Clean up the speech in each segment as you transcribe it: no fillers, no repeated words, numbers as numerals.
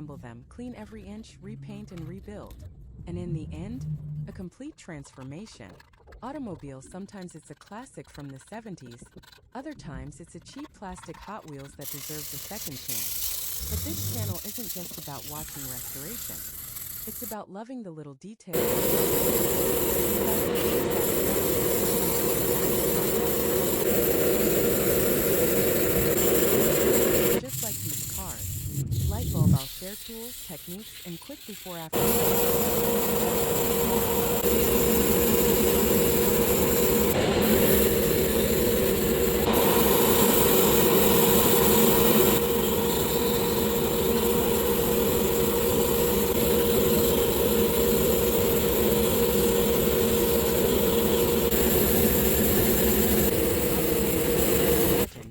disassemble them, clean every inch, repaint and rebuild. And in the end, a complete transformation. Automobiles, sometimes it's a classic from the 70s, other times it's a cheap plastic Hot Wheels that deserves a second chance. But this channel isn't just about watching restoration. It's about loving the little details. Just like these cars, light bulb, I'll share tools, techniques, and quick before after.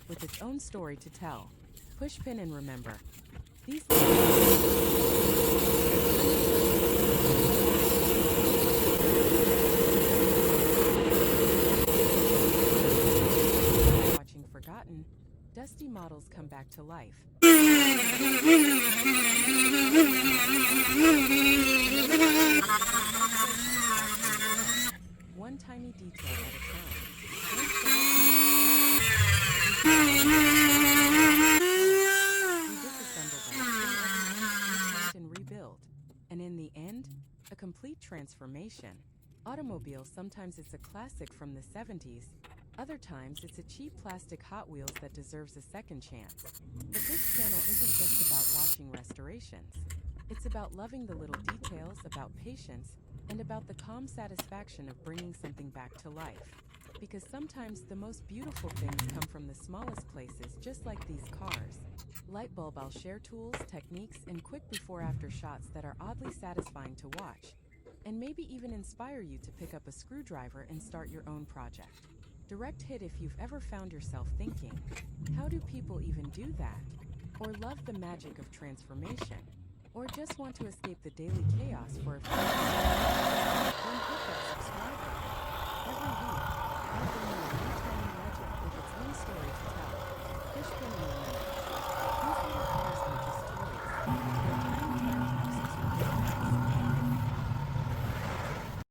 With its own story to tell. Pushpin, and remember, these watching forgotten, dusty models come back to life. One tiny detail at a time. And rebuild. And in the end, a complete transformation. Automobiles, sometimes it's a classic from the 70s, other times it's a cheap plastic Hot Wheels that deserves a second chance. But this channel isn't just about watching restorations. It's about loving the little details, about patience, and about the calm satisfaction of bringing something back to life. Because sometimes the most beautiful things come from the smallest places, just like these cars. Light bulb, I'll share tools, techniques, and quick before-after shots that are oddly satisfying to watch, and maybe even inspire you to pick up a screwdriver and start your own project. Direct hit if you've ever found yourself thinking, how do people even do that? Or love the magic of transformation? Or just want to escape the daily chaos for a few minutes?